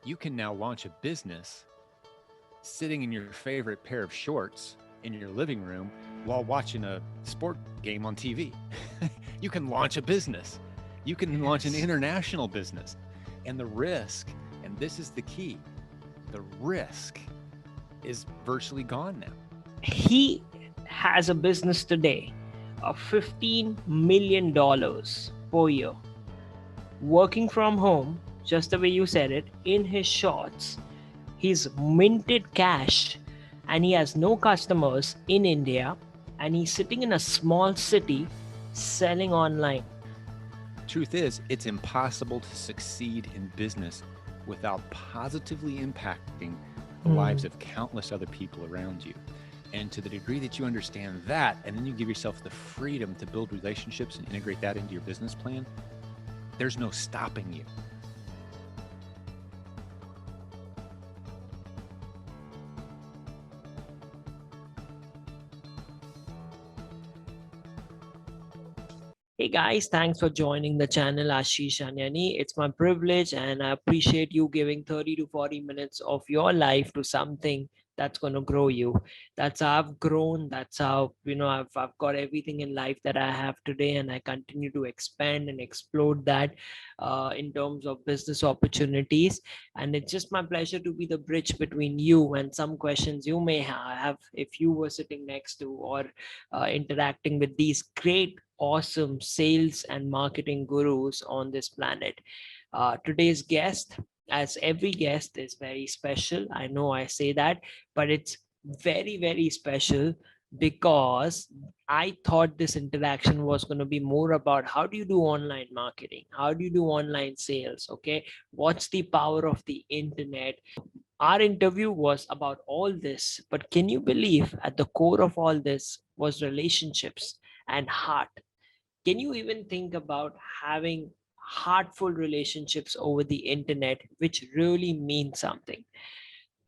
you can now launch a business sitting in your favorite pair of shorts in your living room while watching a sport game on TV. You can launch a business. You can launch an international business. And the risk, and this is the key, the risk is virtually gone now. He has a business today of $15 million per year, working from home, just the way you said it, in his shorts. He's minted cash and he has no customers in India, and he's sitting in a small city selling online. Truth is, it's impossible to succeed in business without positively impacting the lives of countless other people around you. And to the degree that you understand that, and then you give yourself the freedom to build relationships and integrate that into your business plan, there's no stopping you. Hey guys, thanks for joining the channel Ashish Janiani. It's my privilege and I appreciate you giving 30 to 40 minutes of your life to something that's going to grow you. That's how I've grown. That's how, I've got everything in life that I have today, and I continue to expand and explode that in terms of business opportunities. And it's just my pleasure to be the bridge between you and some questions you may have if you were sitting next to or interacting with these great awesome sales and marketing gurus on this planet. Today's guest, as every guest, is very special. I know I say that, but it's very, very special because I thought this interaction was going to be more about how do you do online marketing? How do you do online sales? Okay. What's the power of the internet? Our interview was about all this, but can you believe at the core of all this was relationships and heart? Can you even think about having heartful relationships over the internet, which really mean something?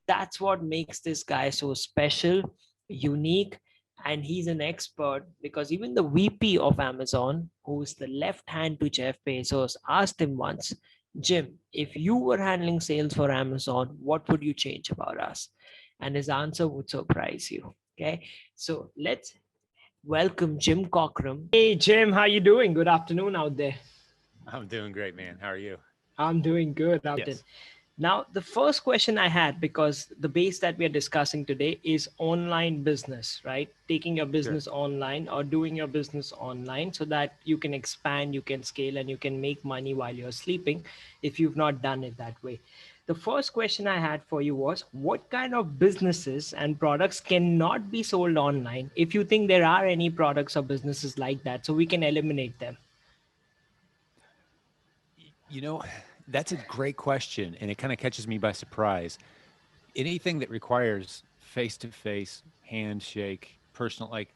That's what makes this guy so special, unique, and he's an expert because even the VP of Amazon, who is the left hand to Jeff Bezos, asked him once, Jim, if you were handling sales for Amazon, what would you change about us? And his answer would surprise you. Okay, so let's welcome Jim Cockrum. Hey, Jim, how you doing? Good afternoon out there. I'm doing great, man. How are you? I'm doing good out there. Yes. Now, the first question I had, because the base that we are discussing today is online business, right? Taking your business online or doing your business online so that you can expand, you can scale, and you can make money while you're sleeping if you've not done it that way. The first question I had for you was, what kind of businesses and products cannot be sold online, if you think there are any products or businesses like that, so we can eliminate them? You know, that's a great question, and it kind of catches me by surprise. Anything that requires face-to-face, handshake, personal, like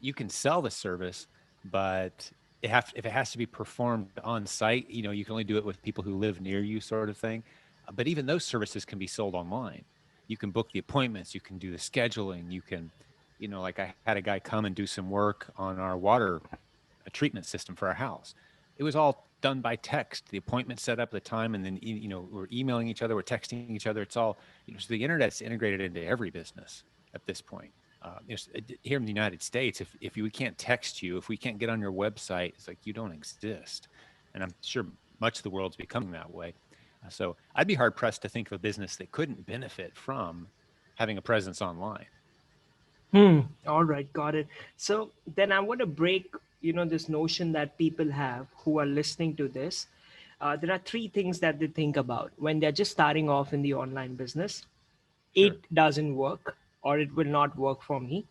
you can sell the service, but if it has to be performed on site, you can only do it with people who live near you, sort of thing. But even those services can be sold online. You can book the appointments, you can do the scheduling, you can, like I had a guy come and do some work on our water treatment system for our house. It was all done by text, the appointment set up, the time, and then, we're emailing each other, we're texting each other. It's all, so the internet's integrated into every business at this point. Here in the United States, if we can't text you, if we can't get on your website, it's like you don't exist. And I'm sure much of the world's becoming that way. So I'd be hard pressed to think of a business that couldn't benefit from having a presence online. All right, got it. So then I want to break, this notion that people have who are listening to this. There are three things that they think about when they're just starting off in the online business. Sure. It doesn't work, or it will not work for me.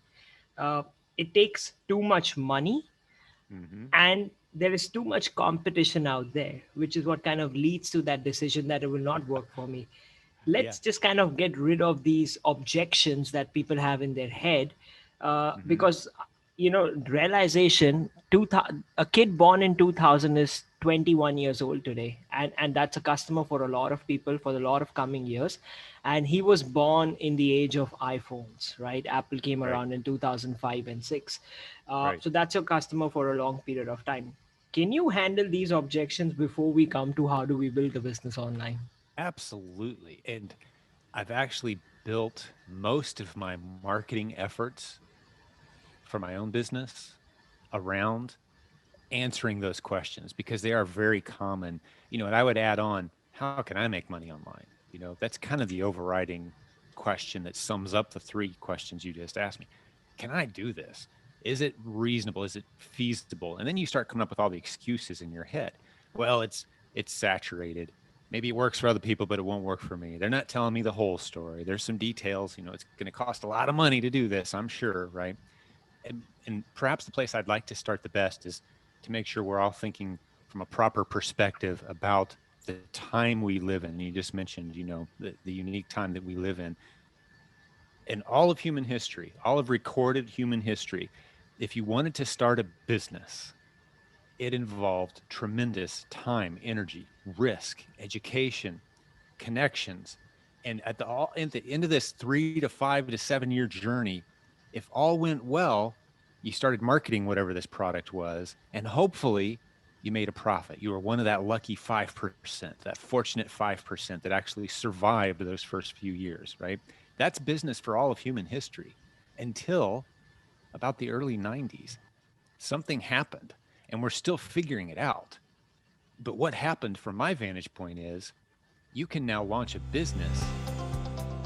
It takes too much money, and there is too much competition out there, which is what kind of leads to that decision that it will not work for me. Let's just kind of get rid of these objections that people have in their head, because realization, a kid born in 2000 is 21 years old today, and that's a customer for a lot of people for a lot of coming years. And he was born in the age of iPhones, right? Apple came around in 2005 and 6. So that's your customer for a long period of time. Can you handle these objections before we come to how do we build a business online? Absolutely. And I've actually built most of my marketing efforts for my own business around answering those questions because they are very common. And I would add on, how can I make money online? That's kind of the overriding question that sums up the three questions you just asked me. Can I do this? Is it reasonable? Is it feasible? And then you start coming up with all the excuses in your head. Well, it's saturated. Maybe it works for other people, but it won't work for me. They're not telling me the whole story. There's some details. It's going to cost a lot of money to do this, I'm sure, right? And perhaps the place I'd like to start the best is to make sure we're all thinking from a proper perspective about the time we live in. You just mentioned, the unique time that we live in all of human history, all of recorded human history. If you wanted to start a business, it involved tremendous time, energy, risk, education, connections. And at the end of this 3 to 5 to 7 year journey, if all went well, you started marketing whatever this product was, and hopefully you made a profit. You were one of that lucky 5%, that fortunate 5% that actually survived those first few years, right? That's business for all of human history until about the early 90s. Something happened, and we're still figuring it out. But what happened from my vantage point is you can now launch a business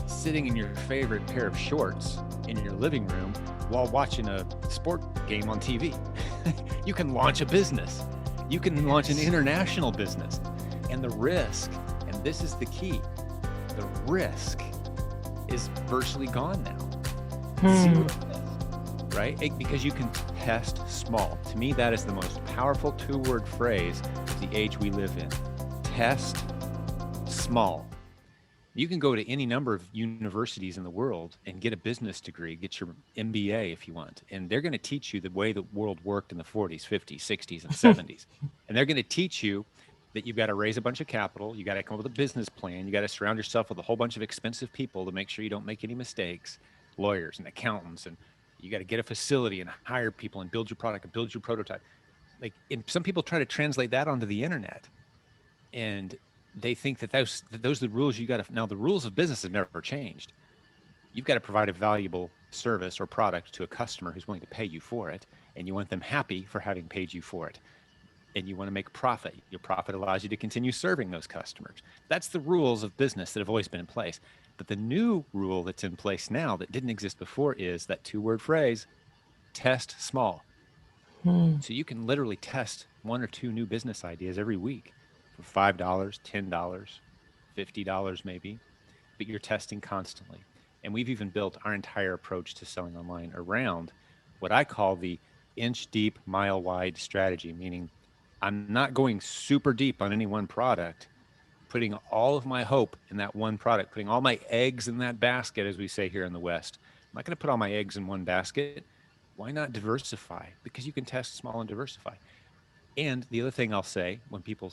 sitting in your favorite pair of shorts in your living room while watching a sport game on TV. You can launch a business. You can launch an international business. And the risk, and this is the key, the risk is virtually gone now. Zero risk, right? Because you can test small. To me, that is the most powerful two-word phrase of the age we live in. Test small. You can go to any number of universities in the world and get a business degree, get your MBA if you want. And they're going to teach you the way the world worked in the 40s, 50s, 60s, and 70s. And they're going to teach you that you've got to raise a bunch of capital. You got to come up with a business plan. You got to surround yourself with a whole bunch of expensive people to make sure you don't make any mistakes, lawyers and accountants. And you got to get a facility and hire people and build your product and build your prototype. And some people try to translate that onto the internet. And they think that those are the rules you got to. Now, the rules of business have never changed. You've got to provide a valuable service or product to a customer who's willing to pay you for it, and you want them happy for having paid you for it. And you want to make profit. Your profit allows you to continue serving those customers. That's the rules of business that have always been in place. But the new rule that's in place now that didn't exist before is that two-word phrase, test small. So you can literally test one or two new business ideas every week for $5, $10, $50 maybe, but you're testing constantly. And we've even built our entire approach to selling online around what I call the inch deep, mile wide strategy, meaning I'm not going super deep on any one product, putting all of my hope in that one product, putting all my eggs in that basket, as we say here in the West. I'm not going to put all my eggs in one basket. Why not diversify? Because you can test small and diversify. And the other thing I'll say when people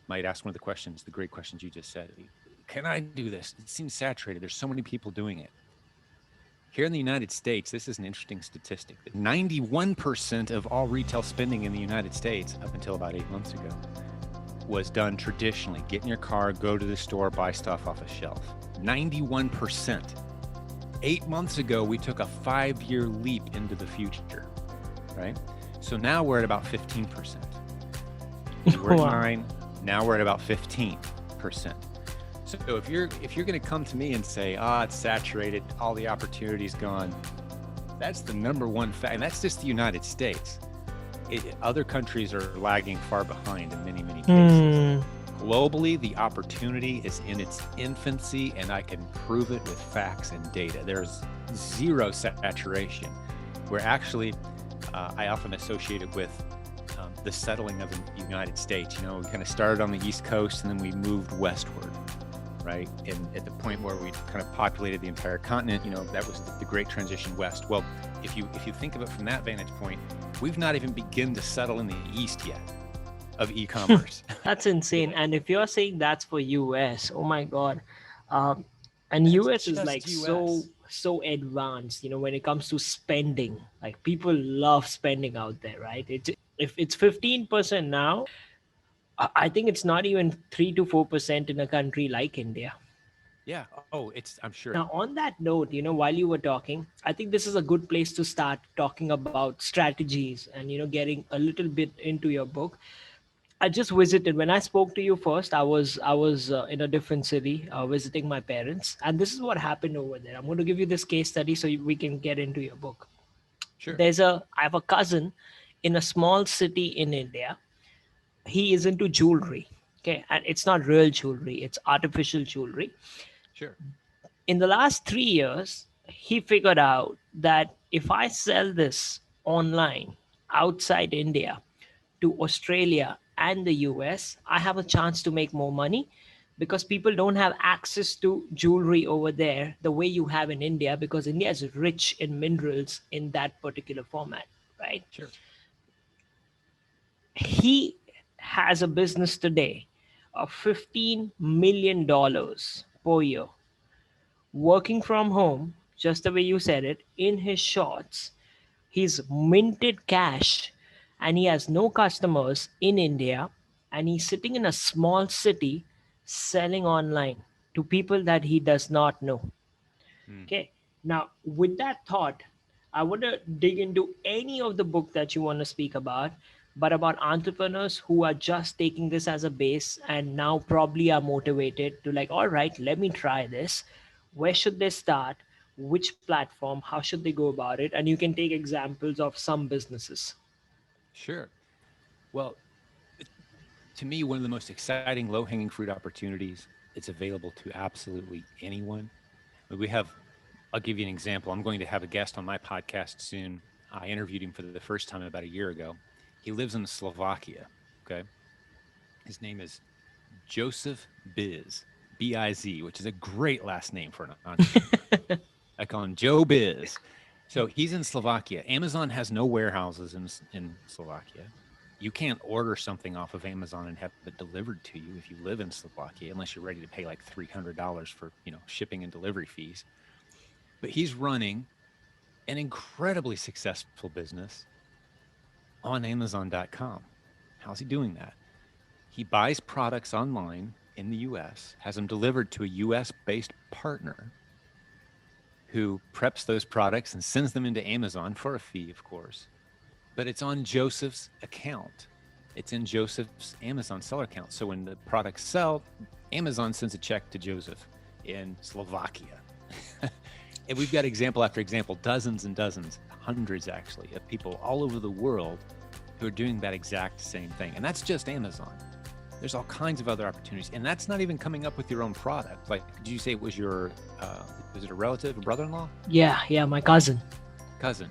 might ask one of the questions, the great questions you just said, can I do this? It seems saturated. There's so many people doing it. Here in the United States, this is an interesting statistic that 91% of all retail spending in the United States up until about 8 months ago was done traditionally. Get in your car, go to the store, buy stuff off a shelf. 91%. 8 months ago, we took a 5-year leap into the future, right? So now we're at about 15%. We're at 9. Now we're at about 15%. So if you're going to come to me and say, it's saturated, all the opportunity's gone, that's the number one fact. And that's just the United States. Other countries are lagging far behind in many, many cases. Globally, the opportunity is in its infancy, and I can prove it with facts and data. There's zero saturation. We're actually, I often associate it with the settling of the United States. We kind of started on the East Coast, and then we moved westward, right? And at the point where we kind of populated the entire continent, that was the great transition west. Well, if you think of it from that vantage point, we've not even begun to settle in the East yet of e-commerce. That's insane. And if you're saying that's for US, oh my God. And that's US is like US. so advanced, when it comes to spending. Like people love spending out there, right? If it's 15% now, I think it's not even 3 to 4% in a country like India. Yeah. Oh, I'm sure. Now, on that note, while you were talking, I think this is a good place to start talking about strategies and, getting a little bit into your book. I just visited when I spoke to you first. I was in a different city visiting my parents, and this is what happened over there. I'm going to give you this case study so we can get into your book. Sure. I have a cousin in a small city in India. He is into jewelry. Okay, and it's not real jewelry; it's artificial jewelry. Sure. In the last 3 years, he figured out that if I sell this online outside India to Australia and the US, I have a chance to make more money because people don't have access to jewelry over there the way you have in India, because India is rich in minerals in that particular format, right? Sure. He has a business today of $15 million per year, working from home, just the way you said it, in his shorts. He's minted cash and he has no customers in India, and he's sitting in a small city selling online to people that he does not know. Hmm. Okay. Now, with that thought, I want to dig into any of the book that you want to speak about, but about entrepreneurs who are just taking this as a base and now probably are motivated to, like, all right, let me try this. Where should they start? Which platform? How should they go about it? And you can take examples of some businesses. Sure. Well, to me, one of the most exciting low hanging fruit opportunities, it's available to absolutely anyone. We have, I'll give you an example. I'm going to have a guest on my podcast soon. I interviewed him for the first time about a year ago. He lives in Slovakia. Okay. His name is Joseph Biz, B-I-Z, which is a great last name for an entrepreneur. I call him Joe Biz. So he's in Slovakia. Amazon has no warehouses in Slovakia. You can't order something off of Amazon and have it delivered to you if you live in Slovakia, unless you're ready to pay like $300 for, shipping and delivery fees. But he's running an incredibly successful business on Amazon.com. How's he doing that? He buys products online in the US, has them delivered to a US based partner who preps those products and sends them into Amazon for a fee, of course. But it's on Joseph's account. It's in Joseph's Amazon seller account. So when the products sell, Amazon sends a check to Joseph in Slovakia. And we've got example after example, dozens and dozens, hundreds actually, of people all over the world who are doing that exact same thing. And that's just Amazon. There's all kinds of other opportunities. And that's not even coming up with your own product. Like, did you say it was was it a relative, a brother-in-law? Yeah, my cousin. Cousin.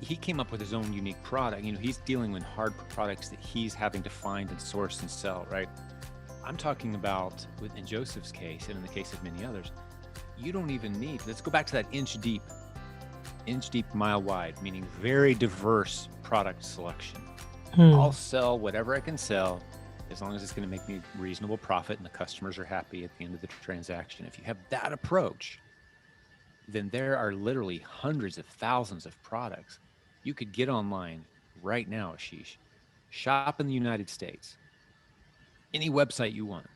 He came up with his own unique product. He's dealing with hard products that he's having to find and source and sell, right? I'm talking about, in Joseph's case, and in the case of many others, you don't even need, let's go back to that inch deep, mile wide, meaning very diverse product selection. I'll sell whatever I can sell as long as it's going to make me reasonable profit and the customers are happy at the end of the transaction. If you have that approach, then there are literally hundreds of thousands of products you could get online right now, Ashish. Shop in the United States, any website you want.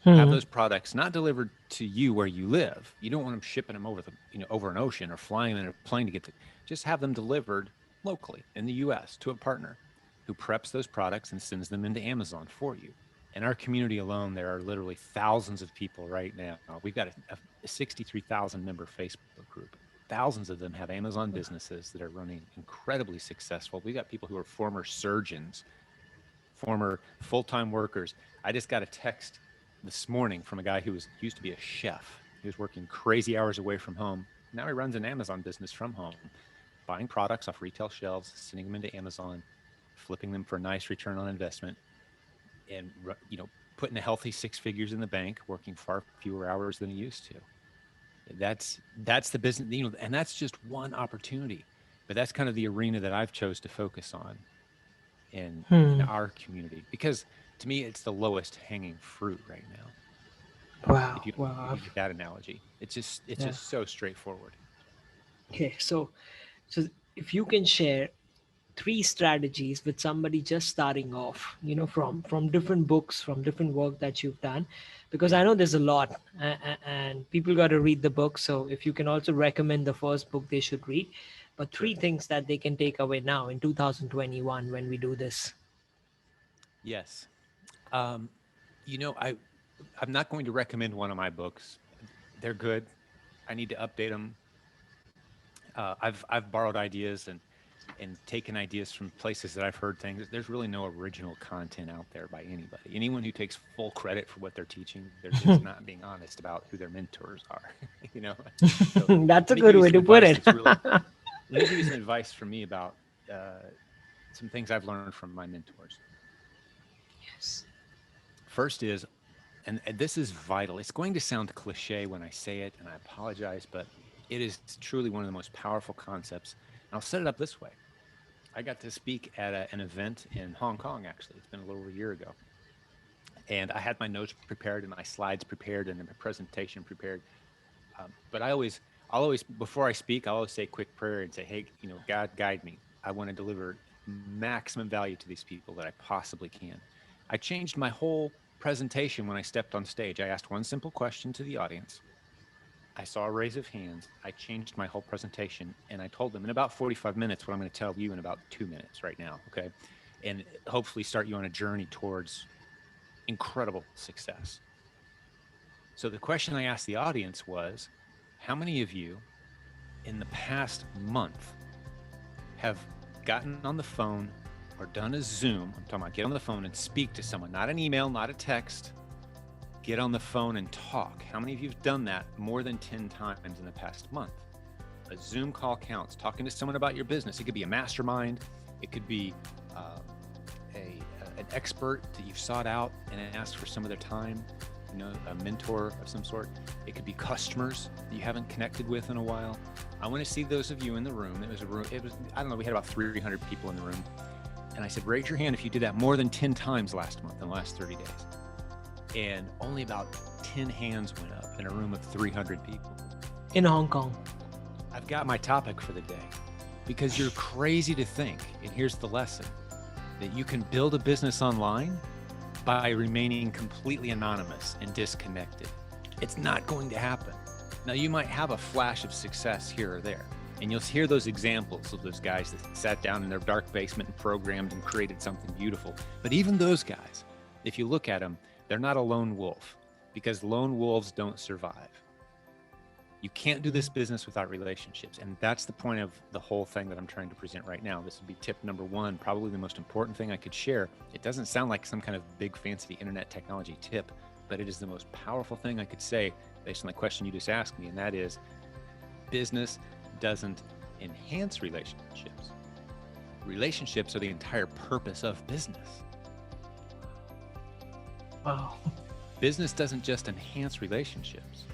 Have those products not delivered to you where you live. You don't want them shipping them over an ocean or flying in a plane to get to. Just have them delivered locally in the U.S. to a partner who preps those products and sends them into Amazon for you. In our community alone, there are literally thousands of people right now. We've got a 63,000 member Facebook group. Thousands of them have Amazon businesses that are running incredibly successful. We got people who are former surgeons, former full-time workers. I just got a text this morning from a guy who used to be a chef. He was working crazy hours away from home. Now he runs an Amazon business from home, buying products off retail shelves, sending them into Amazon, flipping them for a nice return on investment, and putting a healthy 6 figures in the bank, working far fewer hours than he used to. That's the business, and that's just one opportunity. But that's kind of the arena that I've chose to focus on in our community, because to me it's the lowest hanging fruit right now. Wow, If you wow. get that analogy, it's just so straightforward. Okay, so if you can share three strategies with somebody just starting off, from different books, from different work that you've done, because I Yeah, know there's a lot, and people got to read the book. So if you can also recommend the first book they should read, but sure. three things that they can take away now in 2021 when we do this. Yes. Um, I'm not going to recommend one of my books. They're good. I need to update them. I've borrowed ideas and taken ideas from places that I've heard things. There's really no original content out there by anybody. Anyone who takes full credit for what they're teaching, they're just not being honest about who their mentors are. you know. So That's let a me give good you way some to put advice it. that's really. Let me give you some advice from me about some things I've learned from my mentors. Yes. First is, and this is vital. It's going to sound cliche when I say it, and I apologize, but it is truly one of the most powerful concepts. And I'll set it up this way. I got to speak at an event in Hong Kong, actually. It's been a little over a year ago. And I had my notes prepared and my slides prepared and my presentation prepared. But I'll always, before I speak, I'll always say a quick prayer and say, hey, God, guide me. I want to deliver maximum value to these people that I possibly can. I changed my whole presentation when I stepped on stage. I asked one simple question to the audience. I saw a raise of hands. I changed my whole presentation and I told them in about 45 minutes what I'm going to tell you in about 2 minutes right now. Okay. And hopefully start you on a journey towards incredible success. So the question I asked the audience was, how many of you in the past month have gotten on the phone or done a Zoom? I'm talking about get on the phone and speak to someone, not an email, not a text. Get on the phone and talk. How many of you have done that more than 10 times in the past month? A Zoom call counts. Talking to someone about your business. It could be a mastermind. It could be uh, an expert that you've sought out and asked for some of their time, a mentor of some sort. It could be customers that you haven't connected with in a while. I want to see those of you in the room. I don't know, we had about 300 people in the room. And I said, raise your hand if you did that more than 10 times last month in the last 30 days. And only about 10 hands went up in a room of 300 people. In Hong Kong. I've got my topic for the day because you're crazy to think, and here's the lesson, that you can build a business online by remaining completely anonymous and disconnected. It's not going to happen. Now, you might have a flash of success here or there, and you'll hear those examples of those guys that sat down in their dark basement and programmed and created something beautiful. But even those guys, if you look at them, they're not a lone wolf because lone wolves don't survive. You can't do this business without relationships. And that's the point of the whole thing that I'm trying to present right now. This would be tip number one, probably the most important thing I could share. It doesn't sound like some kind of big fancy internet technology tip, but it is the most powerful thing I could say based on the question you just asked me. And that is, business doesn't enhance relationships. Relationships are the entire purpose of business. Wow. Business doesn't just enhance relationships.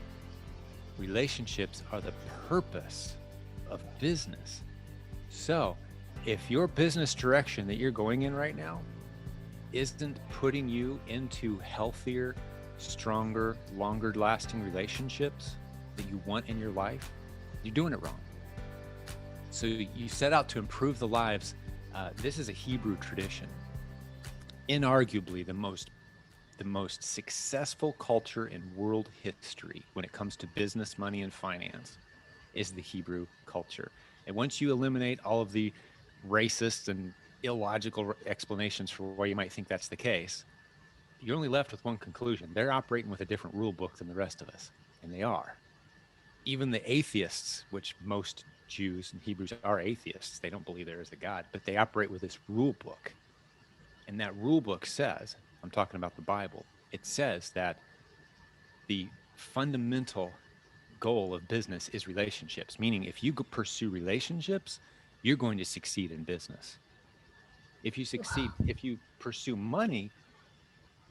Relationships are the purpose of business. So if your business direction that you're going in right now isn't putting you into healthier, stronger, longer lasting relationships that you want in your life, you're doing it wrong. So you set out to improve the lives. This is a Hebrew tradition, inarguably the most successful culture in world history when it comes to business, money, and finance is the Hebrew culture. And once you eliminate all of the racist and illogical explanations for why you might think that's the case, you're only left with one conclusion. They're operating with a different rule book than the rest of us. And they are. Even the atheists, which most Jews and Hebrews are atheists, they don't believe there is a God, but they operate with this rule book. And that rule book says, I'm talking about the Bible, it says that the fundamental goal of business is relationships, meaning if you pursue relationships, you're going to succeed in business. If you pursue money,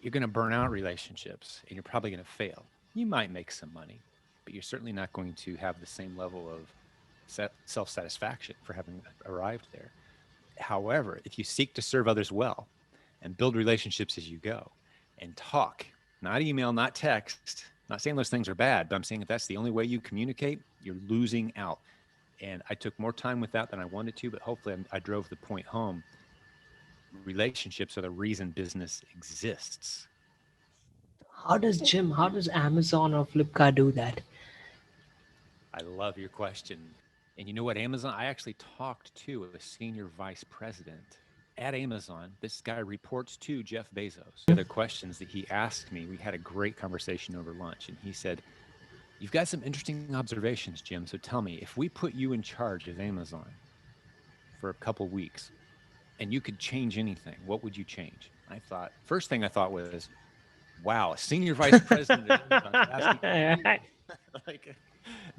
you're going to burn out relationships and you're probably going to fail. You might make some money, but you're certainly not going to have the same level of self-satisfaction for having arrived there. However, if you seek to serve others well and build relationships as you go and talk, not email, not text, not saying those things are bad, but I'm saying if that's the only way you communicate, you're losing out. And I took more time with that than I wanted to, but hopefully I drove the point home. Relationships are the reason business exists. How does Amazon or Flipkart do that? I love your question. And you know what, Amazon, I actually talked to a senior vice president at Amazon. This guy reports to Jeff Bezos. The other questions that he asked me, we had a great conversation over lunch. And he said, "You've got some interesting observations, Jim. So tell me, if we put you in charge of Amazon for a couple weeks and you could change anything, what would you change?" I thought, first thing I thought was, wow, a senior vice president of Amazon is asking me. Like,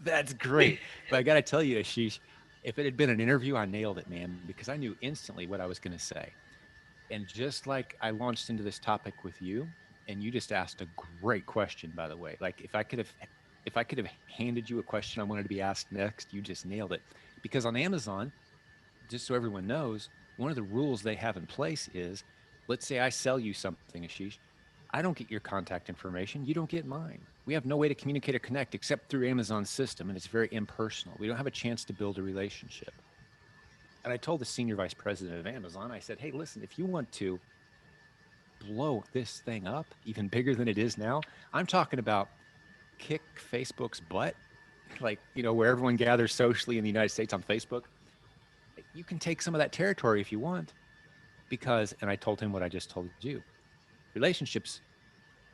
that's great. But I got to tell you, Ashish, if it had been an interview, I nailed it, man, because I knew instantly what I was going to say. And just like I launched into this topic with you, and you just asked a great question, by the way. Like if I could have handed you a question I wanted to be asked next, you just nailed it. Because on Amazon, just so everyone knows, one of the rules they have in place is, let's say I sell you something, Ashish. I don't get your contact information. You don't get mine. We have no way to communicate or connect except through Amazon's system, and it's very impersonal. We don't have a chance to build a relationship. And I told the senior vice president of Amazon, I said, hey, listen, if you want to blow this thing up even bigger than it is now, I'm talking about kick Facebook's butt, like, where everyone gathers socially in the United States on Facebook. You can take some of that territory if you want, because, and I told him what I just told you, relationships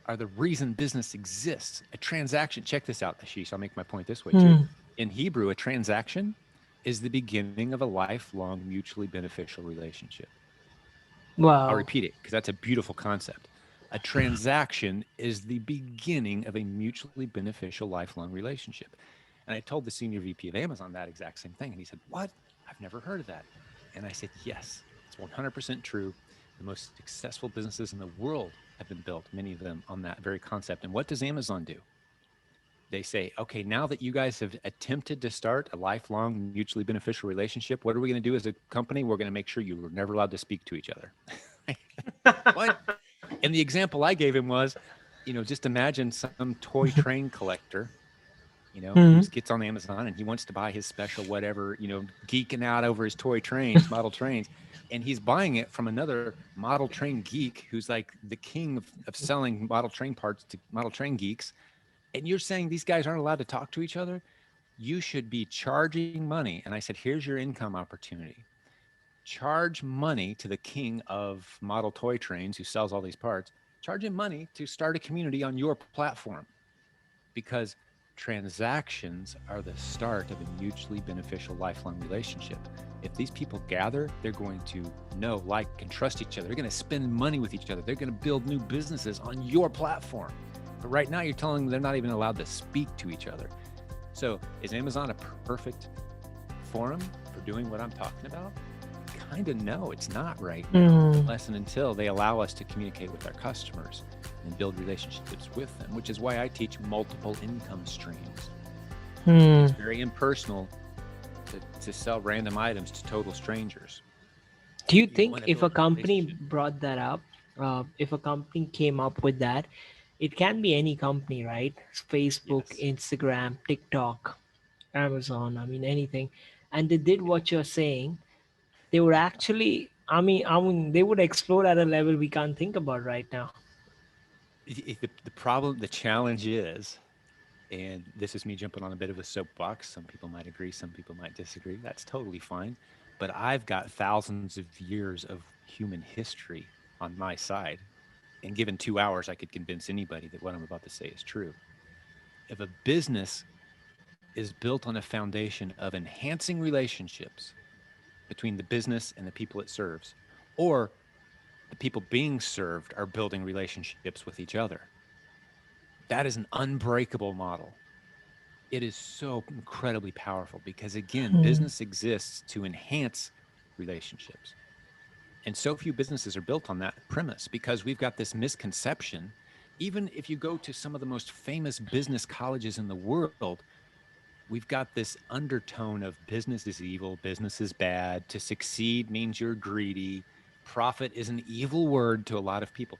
are the reason business exists. A transaction, check this out, Ashish, I'll make my point this way too. In Hebrew, a transaction is the beginning of a lifelong mutually beneficial relationship. I'll Wow. repeat it because that's a beautiful concept. A transaction is the beginning of a mutually beneficial lifelong relationship. And I told the senior VP of Amazon that exact same thing. And he said, what? I've never heard of that. And I said, yes, it's 100% true. The most successful businesses in the world have been built, many of them on that very concept. And what does Amazon do? They say, okay, now that you guys have attempted to start a lifelong mutually beneficial relationship, what are we going to do as a company? We're going to make sure you were never allowed to speak to each other. What? And the example I gave him was, just imagine some toy train collector, who Hmm. gets on Amazon and he wants to buy his special whatever, geeking out over his toy trains, model trains, and he's buying it from another model train geek who's like the king of selling model train parts to model train geeks. And you're saying these guys aren't allowed to talk to each other? You should be charging money. And I said, here's your income opportunity. Charge money to the king of model toy trains who sells all these parts. Charge him money to start a community on your platform, because transactions are the start of a mutually beneficial lifelong relationship. If these people gather, they're going to know, like, and trust each other. They're going to spend money with each other. They're going to build new businesses on your platform. But right now, you're telling them they're not even allowed to speak to each other. So is Amazon a perfect forum for doing what I'm talking about? Kind of no, it's not right now, unless and until they allow us to communicate with our customers and build relationships with them, which is why I teach multiple income streams. It's very impersonal to sell random items to total strangers. Do you You think want to if build a a company relationship. brought that up, if a company came up with that, it can be any company, right? Facebook, Yes. Instagram, TikTok, Amazon, I mean anything, and they did what you're saying, they would actually, I mean, they would explode at a level we can't think about right now. The problem, the challenge is, and this is me jumping on a bit of a soapbox. Some people might agree, some people might disagree. That's totally fine. But I've got thousands of years of human history on my side. And given 2 hours, I could convince anybody that what I'm about to say is true. If a business is built on a foundation of enhancing relationships between the business and the people it serves, or the people being served are building relationships with each other, that is an unbreakable model. It is so incredibly powerful because, again, business exists to enhance relationships. And so few businesses are built on that premise because we've got this misconception. Even if you go to some of the most famous business colleges in the world, we've got this undertone of business is evil, business is bad, to succeed means you're greedy, profit is an evil word to a lot of people.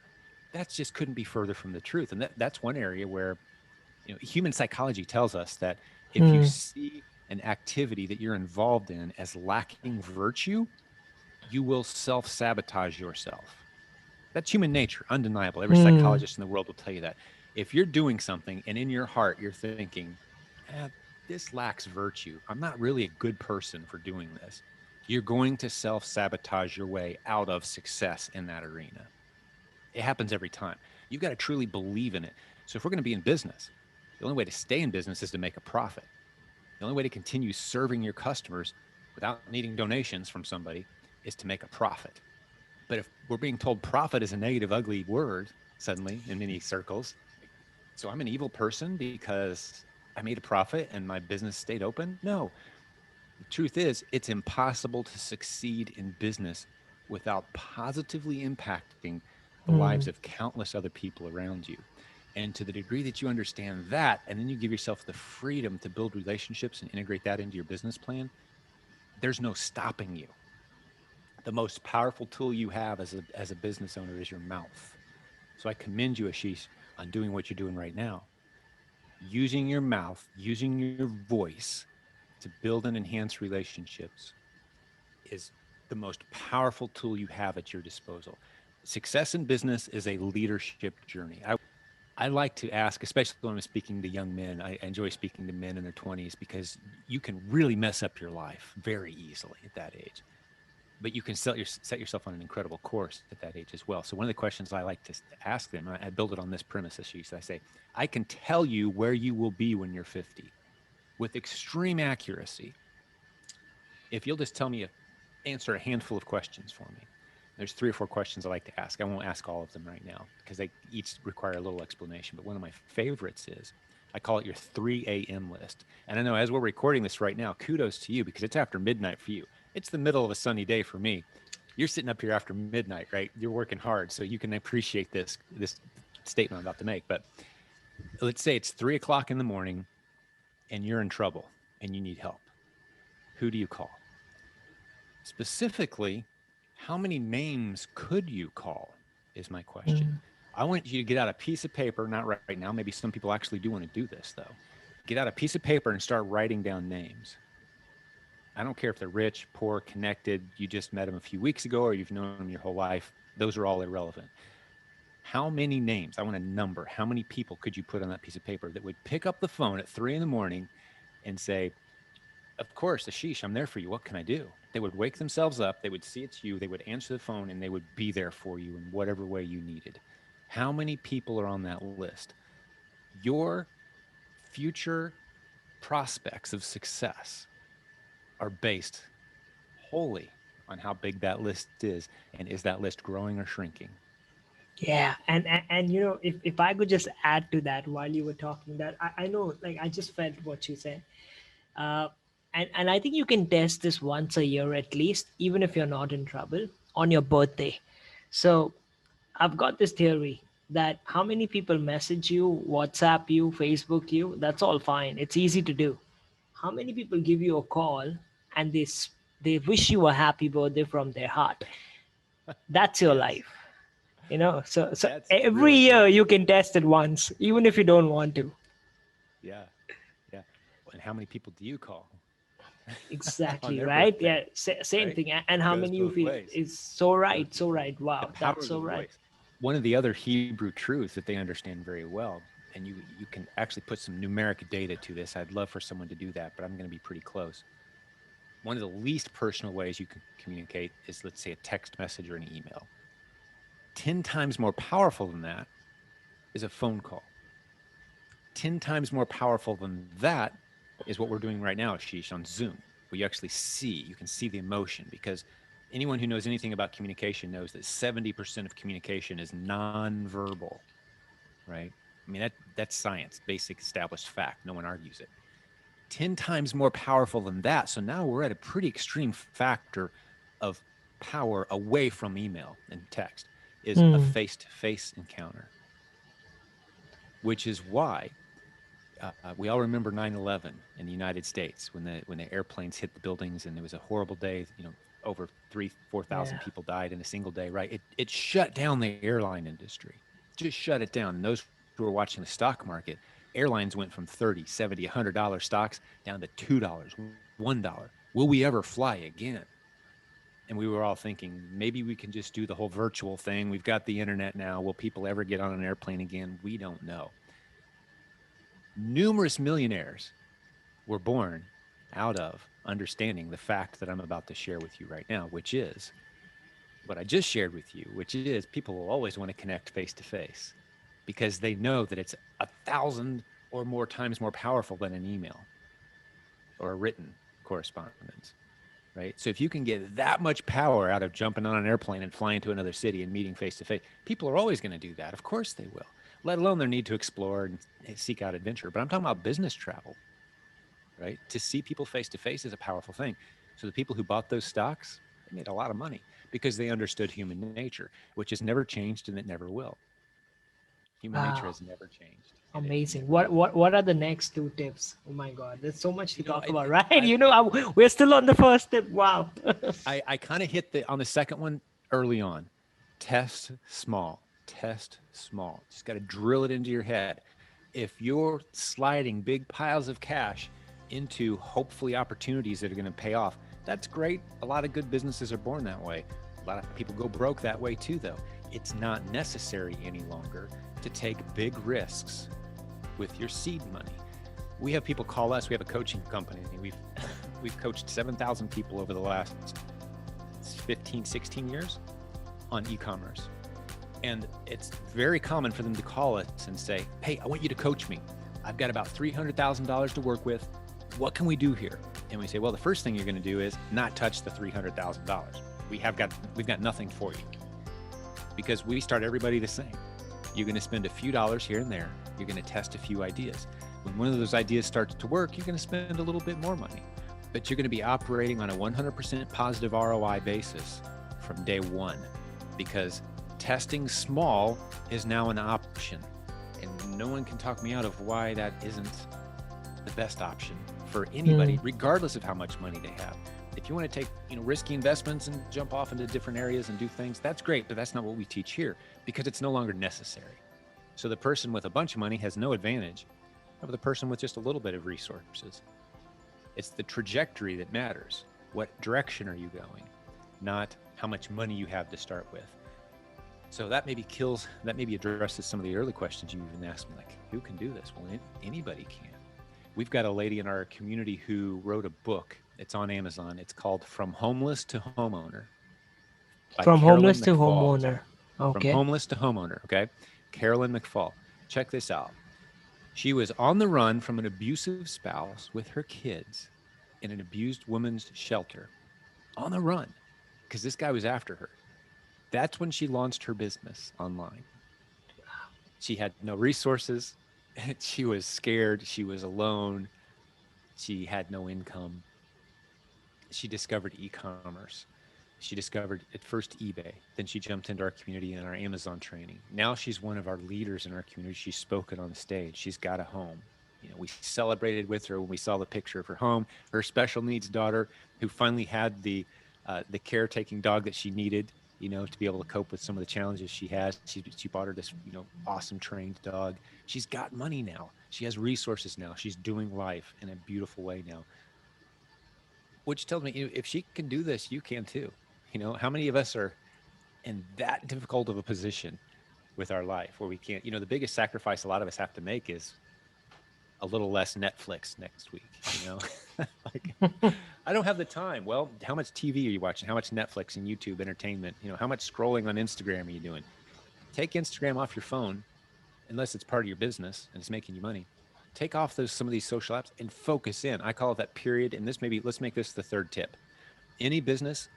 That just couldn't be further from the truth. And that's one area where human psychology tells us that if you see an activity that you're involved in as lacking virtue, you will self-sabotage yourself. That's human nature, undeniable. Every Hmm. psychologist in the world will tell you that. If you're doing something and in your heart you're thinking, this lacks virtue, I'm not really a good person for doing this, you're going to self-sabotage your way out of success in that arena. It happens every time. You've got to truly believe in it. So if we're going to be in business, the only way to stay in business is to make a profit. The only way to continue serving your customers without needing donations from somebody is to make a profit. But if we're being told profit is a negative, ugly word suddenly in many circles, so I'm an evil person because I made a profit and my business stayed open? No. The truth is, it's impossible to succeed in business without positively impacting the lives Hmm. of countless other people around you. And to the degree that you understand that, and then you give yourself the freedom to build relationships and integrate that into your business plan, there's no stopping you. The most powerful tool you have as a business owner is your mouth. So I commend you, Ashish, on doing what you're doing right now. Using your mouth, using your voice to build and enhance relationships is the most powerful tool you have at your disposal. Success in business is a leadership journey. I like to ask, especially when I'm speaking to young men, I enjoy speaking to men in their 20s because you can really mess up your life very easily at that age. But you can set yourself on an incredible course at that age as well. So one of the questions I like to ask them, I build it on this premise, Ashish. I say, I can tell you where you will be when you're 50 with extreme accuracy if you'll just tell me, answer a handful of questions for me. There's 3 or 4 questions I like to ask. I won't ask all of them right now because they each require a little explanation. But one of my favorites is I call it your 3 a.m. list. And I know as we're recording this right now, kudos to you because it's after midnight for you. It's the middle of a sunny day for me. You're sitting up here after midnight, right? You're working hard, so you can appreciate this statement I'm about to make. But let's say it's 3 o'clock in the morning and you're in trouble and you need help. Who do you call? Specifically, how many names could you call? Is my question. Hmm. I want you to get out a piece of paper, not right now. Maybe some people actually do want to do this, though. Get out a piece of paper and start writing down names. I don't care if they're rich, poor, connected, you just met them a few weeks ago, or you've known them your whole life. Those are all irrelevant. How many names? I want a number. How many people could you put on that piece of paper that would pick up the phone at 3 in the morning and say, of course, Ashish, I'm there for you. What can I do? They would wake themselves up. They would see it's you. They would answer the phone and they would be there for you in whatever way you needed. How many people are on that list? Your future prospects of success are based wholly on how big that list is and is that list growing or shrinking? Yeah, and you know, if I could just add to that while you were talking, that I know, like, I just felt what you said. uh, and I think you can test this once a year at least, even if you're not in trouble, on your birthday. So I've got this theory that how many people message you, WhatsApp you, Facebook you, that's all fine. It's easy to do. How many people give you a call and they wish you a happy birthday from their heart? That's your Yes, life. You know, so that's every really year good. you can test it once, even if you don't want to. Yeah, yeah. And how many people do you call on Exactly, their right? birthday? Yeah, same Right? thing. And how Goes many you both feel ways. is so Goes right, both so ways. right. The Wow, power that's of the so right. voice. One of the other Hebrew truths that they understand very well, and you can actually put some numeric data to this. I'd love for someone to do that, but I'm going to be pretty close. One of the least personal ways you can communicate is, let's say, a text message or an email. 10 times more powerful than that is a phone call. 10 times more powerful than that is what we're doing right now, Ashish, on Zoom, where you can see the emotion because anyone who knows anything about communication knows that 70% of communication is nonverbal, right? I mean, that's science, basic established fact. No one argues it. 10 times more powerful than that. So now we're at a pretty extreme factor of power away from email and text is a Hmm. face-to-face encounter, which is why we all remember 9/11 in the United States when the airplanes hit the buildings and it was a horrible day. Over 3-4 thousand Yeah. people died in a single day. Right? It shut down the airline industry, just shut it down. And those who were watching the stock market, Airlines went from 30, 70, $100 stocks down to $2, $1. Will we ever fly again? And we were all thinking, maybe we can just do the whole virtual thing. We've got the internet now. Will people ever get on an airplane again? We don't know. Numerous millionaires were born out of understanding the fact that I'm about to share with you right now, which is what I just shared with you, which is people will always want to connect face to face because they know that it's 1,000 or more times more powerful than an email or a written correspondence, right? So if you can get that much power out of jumping on an airplane and flying to another city and meeting face to face, people are always going to do that. Of course they will, let alone their need to explore and seek out adventure. But I'm talking about business travel, right? To see people face to face is a powerful thing. So the people who bought those stocks, they made a lot of money because they understood human nature, which has never changed and it never will. Human nature Wow. has never changed and it Amazing. never What will. what what are the next two tips? Oh my God, there's so much to You know, talk I, about, right? I, We're still on the first tip. Wow. I kind of hit on the second one early on. Test small. Test small. Just got to drill it into your head. If you're sliding big piles of cash into hopefully opportunities that are going to pay off, that's great. A lot of good businesses are born that way. A lot of people go broke that way too, though. It's not necessary any longer to take big risks with your seed money. We have people call us. We have a coaching company. We've coached 7,000 people over the last 15, 16 years on e-commerce. And it's very common for them to call us and say, hey, I want you to coach me. I've got about $300,000 to work with. What can we do here? And we say, well, the first thing you're going to do is not touch the $300,000. We've got nothing for you because we start everybody the same. You're going to spend a few dollars here and there. You're going to test a few ideas. When one of those ideas starts to work, you're going to spend a little bit more money, but you're going to be operating on a 100% positive ROI basis from day one because testing small is now an option. And no one can talk me out of why that isn't the best option for anybody, regardless of how much money they have. If you want to take, risky investments and jump off into different areas and do things, that's great, but that's not what we teach here because it's no longer necessary. So the person with a bunch of money has no advantage over the person with just a little bit of resources. It's the trajectory that matters. What direction are you going? Not how much money you have to start with. So that maybe addresses some of the early questions you even asked me, like, who can do this? Well, anybody can. We've got a lady in our community who wrote a book. It's on Amazon. It's called From Homeless to Homeowner by From Carolyn homeless to McFall. homeowner. From Okay. Homeless to Homeowner, okay? Carolyn McFall. Check this out. She was on the run from an abusive spouse with her kids in an abused woman's shelter. On the run, because this guy was after her. That's when she launched her business online. She had no resources. She was scared. She was alone. She had no income. She discovered e-commerce. She discovered at first eBay. Then she jumped into our community and our Amazon training. Now she's one of our leaders in our community. She's spoken on stage. She's got a home. We celebrated with her when we saw the picture of her home. Her special needs daughter, who finally had the caretaking dog that she needed, to be able to cope with some of the challenges she has. She bought her this, awesome trained dog. She's got money now. She has resources now. She's doing life in a beautiful way now. Which tells me, if she can do this, you can too. How many of us are in that difficult of a position with our life where we can't, the biggest sacrifice a lot of us have to make is a little less Netflix next week, like, I don't have the time. Well, how much TV are you watching? How much Netflix and YouTube entertainment? How much scrolling on Instagram are you doing? Take Instagram off your phone, unless it's part of your business and it's making you money. Take off some of these social apps and focus in. I call it that period. And let's make this the third tip. Any business,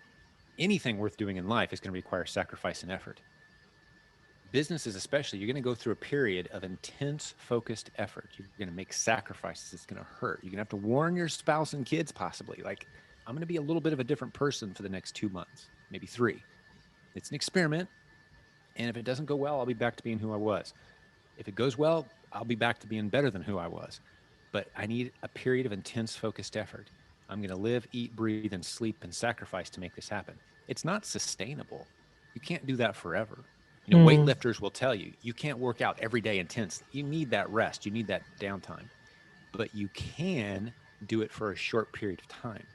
anything worth doing in life is going to require sacrifice and effort. Businesses especially, you're going to go through a period of intense focused effort. You're going to make sacrifices. It's going to hurt. You're going to have to warn your spouse and kids possibly, like, I'm going to be a little bit of a different person for the next 2 months, maybe 3. It's an experiment. And if it doesn't go well, I'll be back to being who I was. If it goes well, I'll be back to being better than who I was. But I need a period of intense focused effort. I'm going to live, eat, breathe, and sleep and sacrifice to make this happen. It's not sustainable. You can't do that forever. Hmm. Weightlifters will tell you you can't work out every day intense. You need that rest, you need that downtime, but you can do it for a short period of time,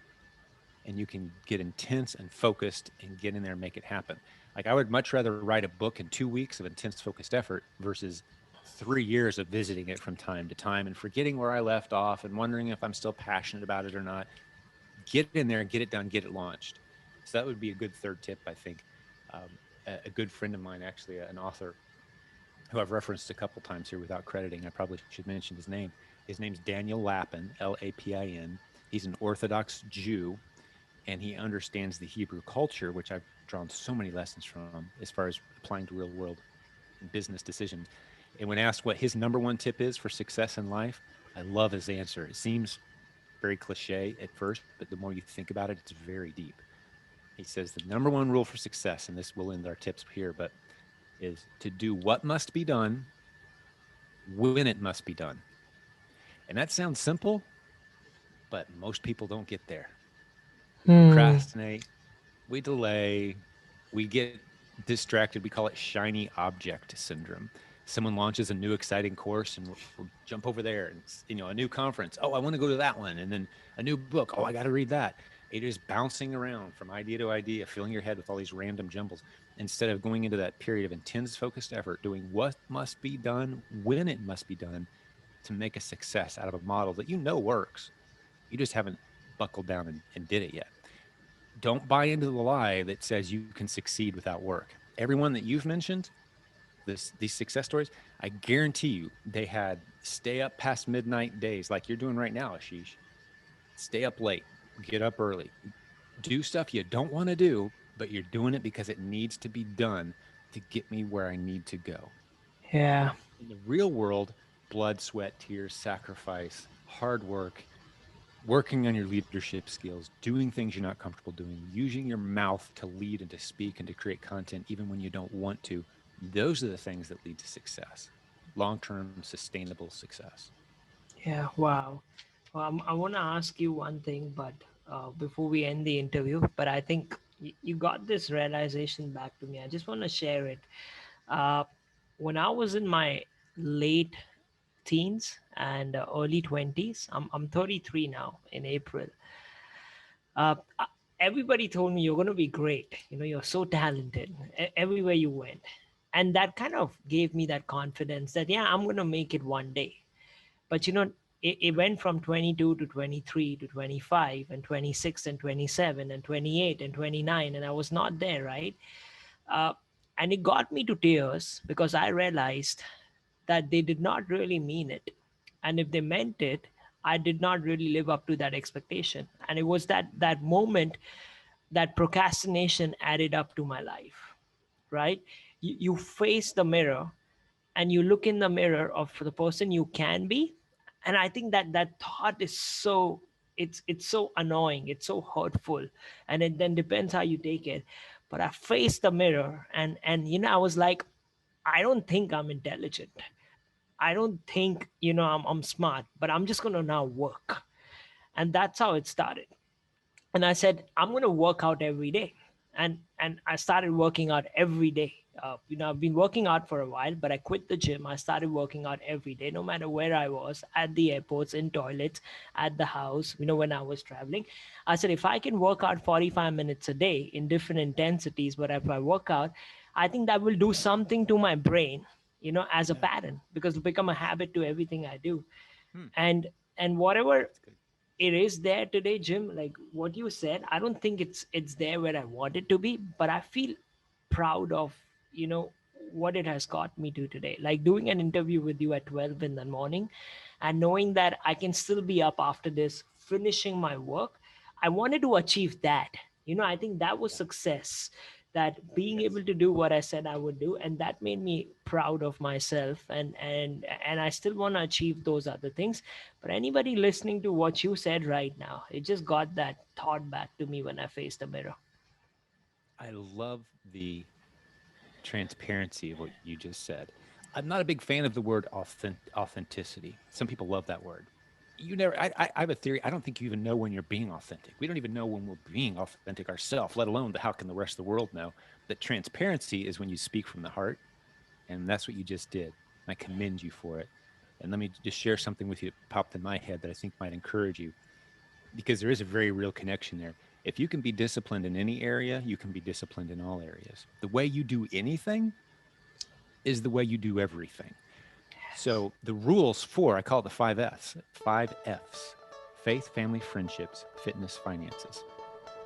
and you can get intense and focused and get in there and make it happen. Like I would much rather write a book in 2 weeks of intense focused effort versus 3 years of visiting it from time to time and forgetting where I left off and wondering if I'm still passionate about it or not. Get in there and get it done, get it launched. So that would be a good third tip, I think. A good friend of mine, actually, an author who I've referenced a couple times here without crediting, I probably should mention his name. His name's Daniel Lapin, Lapin. He's an Orthodox Jew, and he understands the Hebrew culture, which I've drawn so many lessons from as far as applying to real world and business decisions. And when asked what his number one tip is for success in life, I love his answer. It seems very cliche at first, but the more you think about it, it's very deep. He says the number one rule for success, and this will end our tips here, but is to do what must be done when it must be done. And that sounds simple, but most people don't get there. We Hmm. procrastinate, we delay, we get distracted. We call it shiny object syndrome. Someone launches a new exciting course and we'll jump over there, and a new conference. Oh, I want to go to that one. And then a new book. Oh, I got to read that. It is bouncing around from idea to idea, filling your head with all these random jumbles instead of going into that period of intense focused effort, doing what must be done when it must be done to make a success out of a model that works. You just haven't buckled down and did it yet. Don't buy into the lie that says you can succeed without work. Everyone that you've mentioned, these success stories, I guarantee you they had stay up past midnight days like you're doing right now, Ashish. Stay up late, get up early, do stuff you don't want to do, but you're doing it because it needs to be done to get me where I need to go. Yeah. In the real world, blood, sweat, tears, sacrifice, hard work, working on your leadership skills, doing things you're not comfortable doing, using your mouth to lead and to speak and to create content even when you don't want to. Those are the things that lead to success, long term, sustainable success. Yeah. Wow. I want to ask you one thing, but before we end the interview, but I think you got this realization back to me. I just want to share it. Uh, when I was in my late teens and early 20s, I'm 33 now in April. Uh, uh, Everybody told me you're going to be great. You're so talented everywhere you went. And that kind of gave me that confidence that, yeah, I'm going to make it one day. But it went from 22 to 23 to 25 and 26 and 27 and 28 and 29, and I was not there, right? uh, and it got me to tears because I realized that they did not really mean it, and if they meant it, I did not really live up to that expectation. And it was that moment that procrastination added up to my life, right? You face the mirror and you look in the mirror of the person you can be, and I think that thought is so, it's so annoying, it's so hurtful, and it then depends how you take it. But I faced the mirror, and I was like, I don't think I'm intelligent, I don't think I'm smart, but I'm just gonna now work. And that's how it started. And I said, I'm going to work out every day. And I started working out every day. I've been working out for a while, but I quit the gym. I started working out every day, no matter where I was, at the airports, in toilets, at the house, when I was traveling. I said, if I can work out 45 minutes a day in different intensities, but if I work out, I think that will do something to my brain, as a Yeah. pattern, because it'll become a habit to everything I do. Hmm. And whatever That's good. it is there today, Jim, like what you said, I don't think it's there where I want it to be, but I feel proud of you know what it has got me to today, like doing an interview with you at 12 in the morning and knowing that I can still be up after this finishing my work. I wanted to achieve that. I think that was Yeah. success, that being Yes. able to do what I said I would do, and that made me proud of myself, and I still want to achieve those other things. But anybody listening to what you said right now, it just got that thought back to me when I faced the mirror. I love the transparency of what you just said. I'm not a big fan of the word authenticity. Some people love that word. you never, I have a theory. I don't think you even know when you're being authentic. We don't even know when we're being authentic ourselves, let alone how can the rest of the world know that transparency is when you speak from the heart. And that's what you just did. I commend you for it. And let me just share something with you that popped in my head that I think might encourage you, because there is a very real connection there. If you can be disciplined in any area, you can be disciplined in all areas. The way you do anything is the way you do everything. So the rules for, I call it the 5Fs, 5Fs: faith, family, friendships, fitness, finances.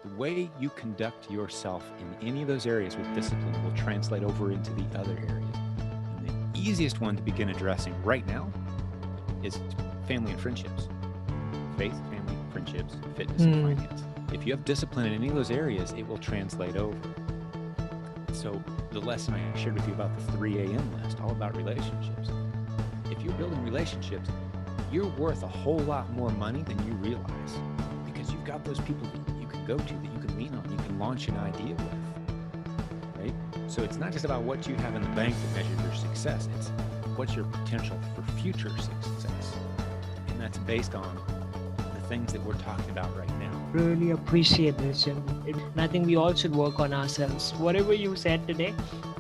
The way you conduct yourself in any of those areas with discipline will translate over into the other areas. And the easiest one to begin addressing right now is family and friendships. Faith, family, friendships, fitness, and finance. If you have discipline in any of those areas, it will translate over. So the lesson I shared with you about the 3 a.m. list, all about relationships. If you're building relationships, you're worth a whole lot more money than you realize, because you've got those people that you can go to, that you can lean on, you can launch an idea with, right? So it's not just about what you have in the bank that measures your success. It's what's your potential for future success. And that's based on the things that we're talking about right now. Really appreciate this, Jim. And I think we all should work on ourselves. Whatever you said today,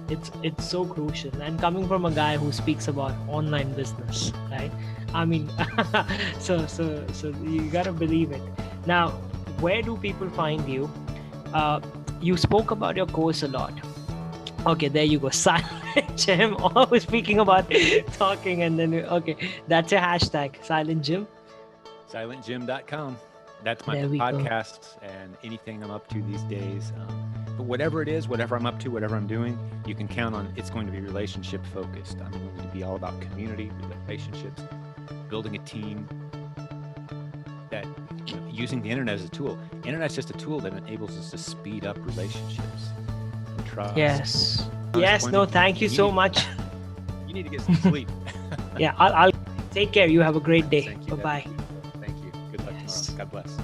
it's so crucial. And coming from a guy who speaks about online business, right? I mean, so you gotta believe it. Now, where do people find you? You spoke about your course a lot. Okay, there you go. Silent Jim. Always speaking about talking, and then okay, that's a hashtag. Silent Jim. SilentJim.com. That's my There we go. podcasts and anything I'm up to these days. But whatever it is, whatever I'm up to, whatever I'm doing, you can count on it's going to be relationship focused. I'm going to be all about community, relationships, building a team, that using the internet as a tool. Internet's just a tool that enables us to speed up relationships and trust. Yes. Yes. No, thank you so much. You need to get some sleep. Yeah, I'll take care. You have a great day. Thank you. Bye-bye. Thank you. Good luck tomorrow. God bless.